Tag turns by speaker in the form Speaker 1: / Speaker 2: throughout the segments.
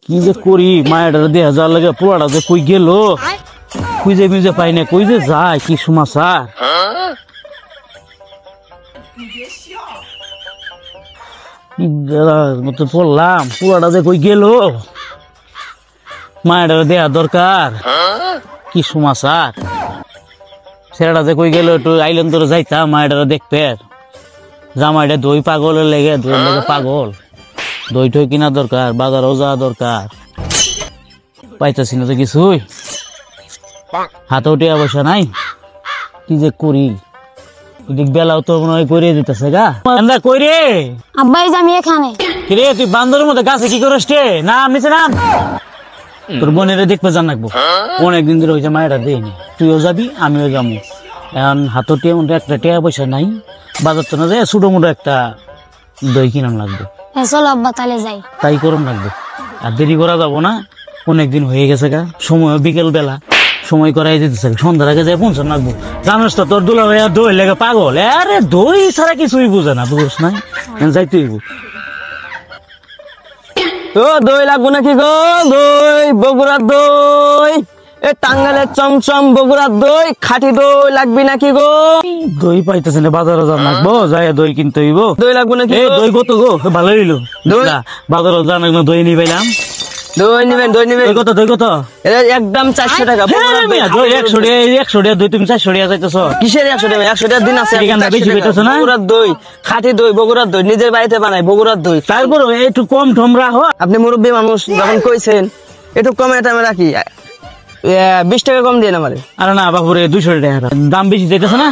Speaker 1: কি যে করি মায়ের দেয়া যাওয়ার লাগে পোড়াটা যে কই গেল খুঁজে খুঁজে পাই না কই যে যায় কি সমাচার মতো পড়লাম পোড়াটা যে কই গেল মায়ের দেয়া দরকার কি সমাচার ছেলেটা যে কই গেল একটু আইলেন তোর যাইতাম মায়ের দেখতে জামাইটা দই পাগলের লেগে দই লেগে পাগল দই টই কিনা দরকার বাজারও যাওয়া দরকার পাইতেছি না তো কিছুই হাতে উঠে বসা নাই কি যে করি এদিক বেলাও তো মনে হয় করে দিতেছে গা কই রে
Speaker 2: আব্বাই আমি এখানে
Speaker 1: কিরে তুই বান্দরের মধ্যে গাছে কি করিস রে নাম নিচে নাম তোর বোনের দেখবে জান রাখবো অনেকদিন ধরে হয়েছে মায়েরা দেয়নি তুইও যাবি আমিও যাবো এখন হাতে টিয়া মধ্যে একটা টিয়া পয়সা নাই বাজার তো না যায় ছোটো মোটো একটা দই কিনাম লাগবে
Speaker 2: চলো আব্বা তাহলে যাই
Speaker 1: তাই করম লাগবে আর দেরি করা যাবো না অনেকদিন হয়ে গেছে গা সময় বিকেল বেলা সময় করাই দিতেছে সন্ধ্যার আগে যাই পৌঁছান লাগবো জানোস তো তোর দুলা ভাইয়া দই লেগে পাগল আরে দই ছাড়া কিছুই বুঝে না বুঝছ নাই যাইতেই
Speaker 3: তো দই লাগবো নাকি গো দই বগুড়ার দই এ টাঙ্গালের চমচম বগুড়ার দই খাঁটি দই লাগবে নাকি গো
Speaker 1: দই পাইতেছে না বাজারে যান লাগবো যাই দই কিনতে হইব
Speaker 3: দই লাগবো নাকি
Speaker 1: দই কত গো ভালো হইলো
Speaker 3: দই
Speaker 1: বাজারে যান লাগবে দই নিয়ে পাইলাম
Speaker 3: দই নিবেন
Speaker 1: দই কত
Speaker 3: একদম 400 টাকা
Speaker 1: দই 100 টাকা দই তুমি 400 টাকা চাইতেছ
Speaker 3: কিসের 100 টাকা 100 টাকার দিন আছে
Speaker 1: বেশি পেতেছ না
Speaker 3: বগুড়ার দই খাঁটি দই বগুড়ার দই নিজের বাড়িতে বানাই বগুড়ার দই
Speaker 1: তারপরে একটু কম ঠমরা হয়
Speaker 3: আপনি মুরব্বী মানুষ যখন কইছেন একটু কমে টাইমে রাখি 20 টাকা কম দিয়ে আমারে
Speaker 1: আরে না বাপুরে 200 টাকা দাম বেশি যাইতেছে না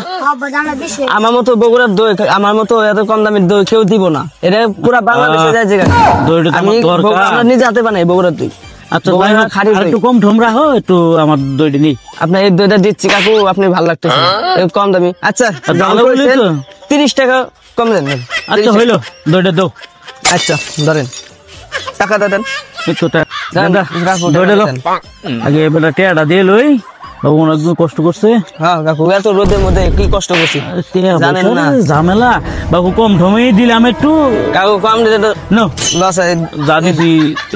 Speaker 3: আমার মতো বগুড়ার দই আমার মতো এত কম দামের দই কেউ দিব না এটা পুরো বাংলাদেশে যায় যেখানে
Speaker 1: দইটা
Speaker 3: আমি আমরা নিজে হাতে বানাই বগুড়ার দই
Speaker 1: আচ্ছা একটু কম ঠমরা হয় একটু আমার দইটা নেই
Speaker 3: আপনার এই দইটা দিচ্ছি কাকু আপনি ভালো লাগতেছে কম দামি আচ্ছা 30 টাকা কম দেন
Speaker 1: আচ্ছা হইলো দইটা দাও
Speaker 3: আচ্ছা ধরেন টাকা দেন
Speaker 1: আগে এবার টেয়াটা দিয়ে লই বাবু অনেকদিন কষ্ট করছে
Speaker 3: হ্যাঁ কাকু এত রোদের মধ্যে কি কষ্ট করছি জানেন না
Speaker 1: ঝামেলা বাবু কম ঠমেই দিলাম একটু
Speaker 3: কাকু কম দিতে তো
Speaker 1: নো
Speaker 3: লস
Speaker 1: যা দিছি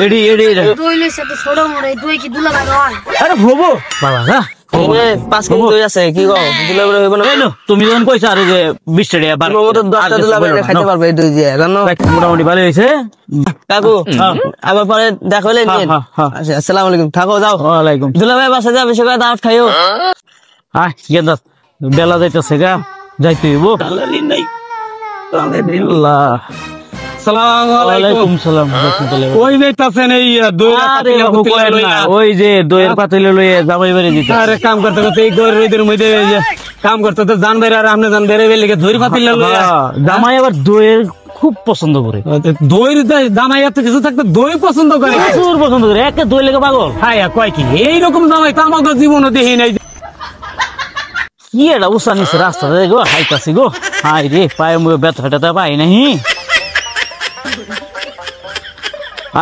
Speaker 1: এডি এডি
Speaker 2: দই লইছে তো ছোট মোড়ে দই কি দুলা ভাই হয়
Speaker 1: আরে হবো বাবা না
Speaker 3: 5 কেজি দই আছে কি গো দুলা বড় হইব না
Speaker 1: তুমি যখন কইছো আরে যে 20 টাকা বার
Speaker 3: মতো 10টা দুলা বড় খাইতে পারবে এই দই দিয়ে জানো
Speaker 1: মোটামুটি ভালো হইছে
Speaker 3: কাকু আবার পরে দেখা হলে নিন আচ্ছা আসসালামু আলাইকুম থাকো যাও
Speaker 1: ওয়া আলাইকুম
Speaker 3: দুলা ভাই বাসা যাবে সকালে দাওয়াত খাইও
Speaker 1: গেন্দা বেলা যাইতেছে গা যাইতে হইব নাই আল্লাহ
Speaker 4: ওই যাইতাছেন এই
Speaker 1: ওই যে দইয়ের পাতিলে লইয়ে জামাই বাড়ি দিতে
Speaker 4: আরে কাম করতে করতে এই রোদের মধ্যে কাম করতে তো জান বের আর আপনি জান বেড়ে বেলে দইয়ের পাতিলে
Speaker 1: জামাই আবার দইয়ের খুব পছন্দ করে
Speaker 4: দইয়ের জামাই এত কিছু থাকতে দই পছন্দ করে
Speaker 1: প্রচুর পছন্দ করে একে দই লেগে পাগল
Speaker 4: হাই কয় কি এইরকম জামাই তো আমাদের জীবনে দেখি নাই
Speaker 1: কি এটা উষা নিচ্ছে রাস্তা গো হাইতাছি গো হাই রে পায়ে মুখে ব্যথা ট্যাথা পাই নাহি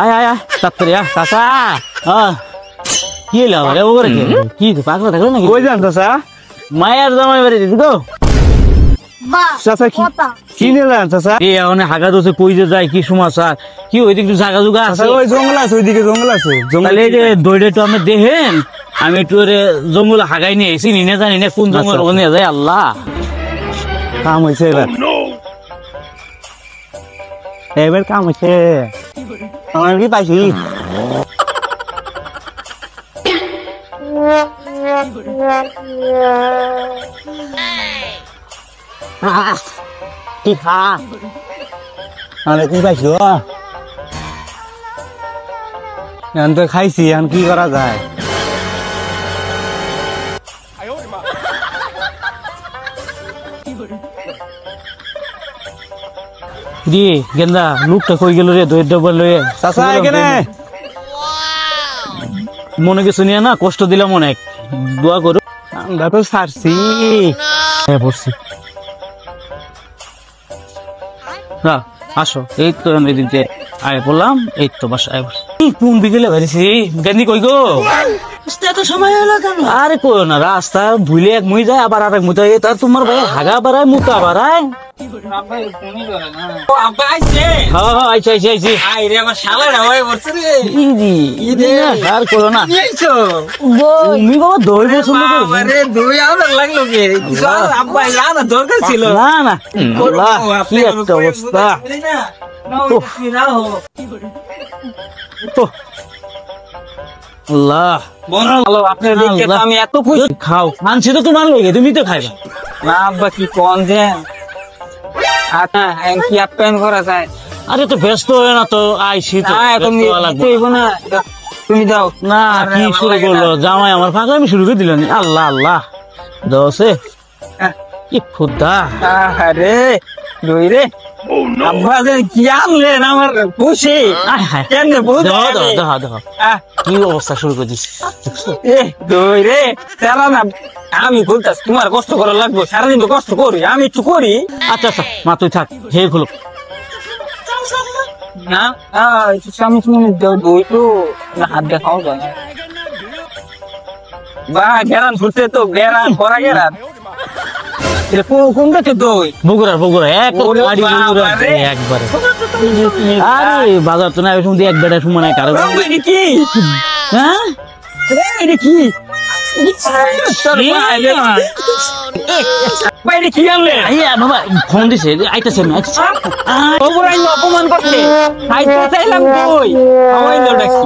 Speaker 1: আয় আয় আয় তাড়াতাড়ি চাচা কি এলো আবার ওরে কি পাগলা থাকলো নাকি
Speaker 4: কই যান চাচা
Speaker 1: মায়ের জামাই বাড়ি দিদি গো
Speaker 4: চাচা কি নিলেন চাচা
Speaker 1: এই অনেক হাগা দোষে কই যে যায় কি সমাচার কি ওই দিকে জায়গা জুগা আছে
Speaker 4: ওই জঙ্গল আছে ওইদিকে জঙ্গল আছে
Speaker 1: তাহলে এই যে দইটা একটু আপনি দেখেন আমি একটু জঙ্গল হাগাই নিয়ে এসি নিয়ে জানি না কোন জঙ্গল নিয়ে যায় আল্লাহ
Speaker 4: কাম হয়েছে এবার কাম হয়েছে আমার কি পাইছি
Speaker 1: কি খা
Speaker 4: আরে কি পাইছো এখন তো খাইছি এখন কি করা যায়
Speaker 1: রে গেন্দা লোকটা কই গেল রে দই ডবল লয়ে
Speaker 4: চাচা এখানে
Speaker 1: মনে কিছু নিয়ে না কষ্ট দিলাম অনেক দোয়া করো
Speaker 4: আমরা তো ছাড়ছি
Speaker 1: হ্যাঁ পড়ছি না আসো এই তো এদিক দিয়ে আয় বললাম এই তো বাসায় কোন বিকেলে বেরিয়েছি গান্ধী কই গো
Speaker 3: এত সময় হলো কেন?
Speaker 1: আরে কই না রাস্তা ভুলে এক মুই যায় আবার আরেক মুই যায় তার তোমার ভাই হাগা বাড়ায় মুতা বাড়ায়
Speaker 3: আব্বা আইছে।
Speaker 1: হ্যাঁ হ্যাঁ আইছি আইছি আইছি
Speaker 3: আই রে আমার শালারা ওই বলছে রে।
Speaker 1: ইদি ইদি না আর কইও না
Speaker 3: কি আইছো?
Speaker 1: তুমি বাবা দই পছন্দ করো
Speaker 3: আরে দুই আমার লাগলো কে? কিছু আর আব্বা না দরকার ছিল।
Speaker 1: না না আল্লাহ কি একটা অবস্থা তো আল্লাহ
Speaker 3: ভালো আপনার দেখে তো আমি এত খুশি।
Speaker 1: খাও আনছি তো তোমার লগে তুমি তো খাইবা
Speaker 3: না আব্বা কি কোন যে আচ্ছা কি আপ্যায়ন করা যায়?
Speaker 1: আরে তো ব্যস্ত হয়ে না তো আইছি তো
Speaker 3: না এখন
Speaker 1: ব্যস্ত হওয়া লাগবে।
Speaker 3: তুই না তুমি দাও
Speaker 1: না কি শুরু করলো জামাই আমার ফাঁকা আমি শুরু করে দিল আল্লাহ আল্লাহ দোষে কি খুদা
Speaker 3: আরে দুই রে আব্বা যে কি আনলেন আমার খুশি কেমনে বুঝ
Speaker 1: দেখো দেখো দেখো দেখো কি অবস্থা শুরু করে দিচ্ছি
Speaker 3: এ দুই রে তেলা না আমি বলতাস তোমার কষ্ট করা লাগবে সারাদিন তো কষ্ট করি আমি একটু করি
Speaker 1: আচ্ছা আচ্ছা মা তুই থাক হে খুলুক
Speaker 3: না স্বামী দুই তো হাত দেখাও যায় বা গেরান ফুটতে তো গেরান পরা গেরান কোনটা তো দই
Speaker 1: বগুড়ার বগুড়া এক
Speaker 3: ওরে
Speaker 1: গাড়ি বগুড়া
Speaker 3: বাবারে।
Speaker 1: একবারে আরে বাজার তো না শুনতে এক বেটা সময় নাই কারো
Speaker 3: এটা কি
Speaker 1: হ্যাঁ
Speaker 3: এটা কি বাইরে কি আনলে
Speaker 1: আইয়া বাবা ফোন দিছে আইতাছে আমি
Speaker 3: অপমান করছে চাইলাম কই আমার ডাকি